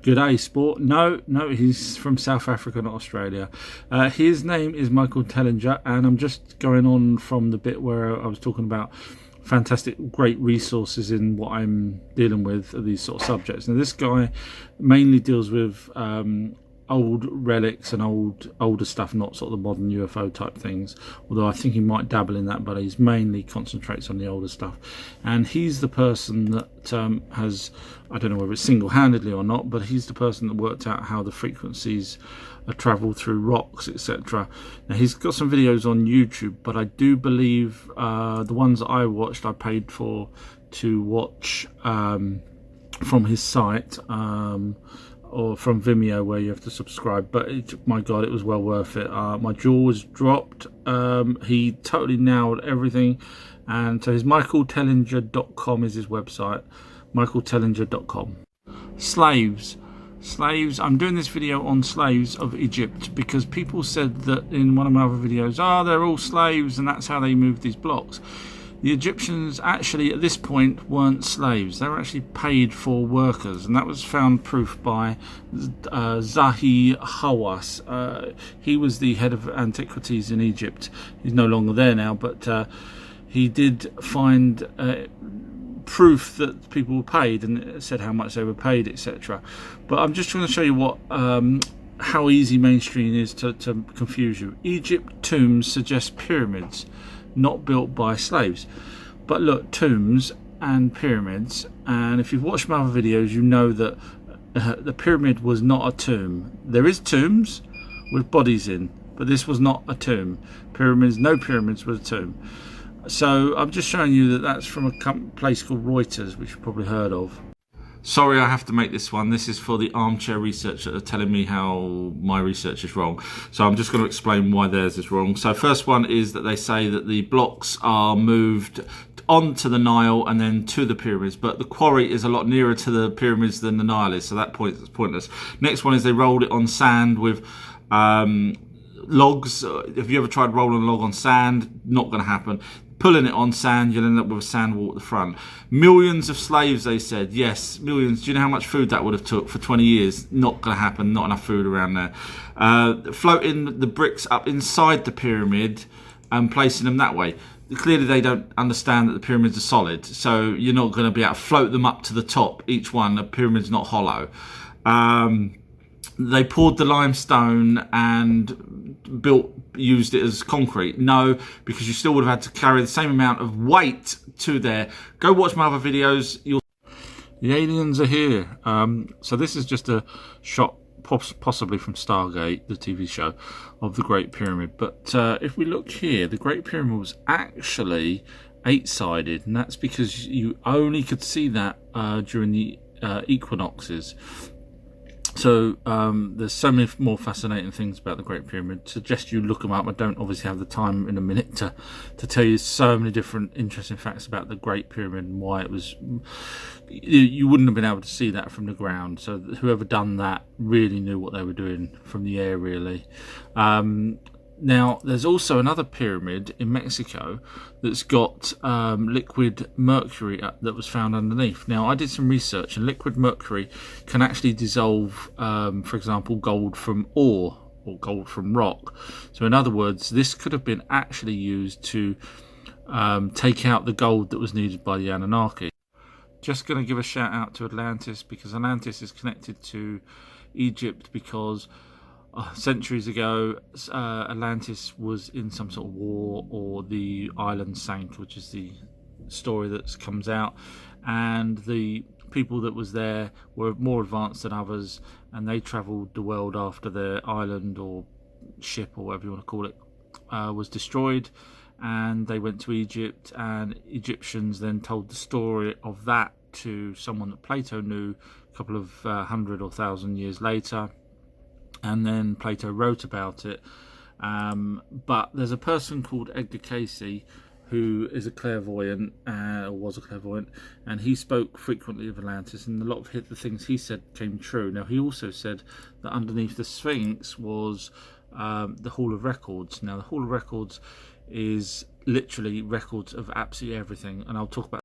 G'day, sport. No, he's from South Africa, not Australia. His name is Michael Tellinger, and I'm just going on from the bit where I was talking about fantastic, great resources in what I'm dealing with, these sort of subjects. Now, this guy mainly deals with old relics and older stuff, not sort of the modern UFO type things, although I think he might dabble in that, but he's mainly concentrates on the older stuff. And he's the person that has, I don't know whether it's single-handedly or not, but he's the person that worked out how the frequencies are travelled through rocks, etc. Now, he's got some videos on YouTube, but I do believe the ones that I watched, I paid for to watch from his site, or from Vimeo, where you have to subscribe, but my god, it was well worth it. My jaw was dropped. He totally nailed everything. And so his michaeltellinger.com is his website, michaeltellinger.com. Slaves, I'm doing this video on slaves of Egypt because people said that in one of my other videos, they're all slaves and that's how they moved these blocks. The Egyptians actually at this point weren't slaves. They were actually paid for workers, and that was found proof by Zahi Hawass. He was the head of antiquities in Egypt. He's no longer there now, but he did find proof that people were paid, and it said how much they were paid, etc. But I'm just trying to show you what how easy mainstream is to confuse you. Egypt tombs suggest pyramids not built by slaves. But look, tombs and pyramids, and if you've watched my other videos, you know that the pyramid was not a tomb. There is tombs with bodies in, but this was not a tomb. No pyramids was a tomb. So I'm just showing you that that's from a place called Reuters, which you've probably heard of. Sorry, I have to make this one. This is for the armchair research that are telling me how my research is wrong. So I'm just going to explain why theirs is wrong. So first one is that they say that the blocks are moved onto the Nile and then to the pyramids, but the quarry is a lot nearer to the pyramids than the Nile is, so that point is pointless. Next one is they rolled it on sand with logs. Have you ever tried rolling a log on sand? Not going to happen. Pulling it on sand, you'll end up with a sand wall at the front. Millions of slaves, they said. Yes, millions. Do you know how much food that would have took for 20 years? Not going to happen. Not enough food around there. Floating the bricks up inside the pyramid and placing them that way. Clearly, they don't understand that the pyramids are solid, so you're not going to be able to float them up to the top. Each one, the pyramid's not hollow. They poured the limestone and used it as concrete. No, because you still would have had to carry the same amount of weight to there. Go watch my other videos. The aliens are here. So this is just a shot, possibly from Stargate, the TV show, of the Great Pyramid. But if we look here, the Great Pyramid was actually 8-sided, and that's because you only could see that during the equinoxes. So there's so many more fascinating things about the Great Pyramid. Suggest you look them up. I don't obviously have the time in a minute to tell you so many different interesting facts about the Great Pyramid and why it was. You wouldn't have been able to see that from the ground. So whoever done that really knew what they were doing from the air, really. Now, there's also another pyramid in Mexico that's got liquid mercury that was found underneath. Now, I did some research, and liquid mercury can actually dissolve, for example, gold from ore or gold from rock. So, in other words, this could have been actually used to take out the gold that was needed by the Anunnaki. Just going to give a shout out to Atlantis, because Atlantis is connected to Egypt because centuries ago, Atlantis was in some sort of war, or the island sank, which is the story that comes out, and the people that was there were more advanced than others, and they travelled the world after their island or ship, or whatever you want to call it, was destroyed, and they went to Egypt, and Egyptians then told the story of that to someone that Plato knew a couple of 100 or 1,000 years later. And then Plato wrote about it. But there's a person called Edgar Cayce who is a clairvoyant, or was a clairvoyant, and he spoke frequently of Atlantis, and a lot of the things he said came true. Now, he also said that underneath the Sphinx was the Hall of Records. Now, the Hall of Records is literally records of absolutely everything, and I'll talk about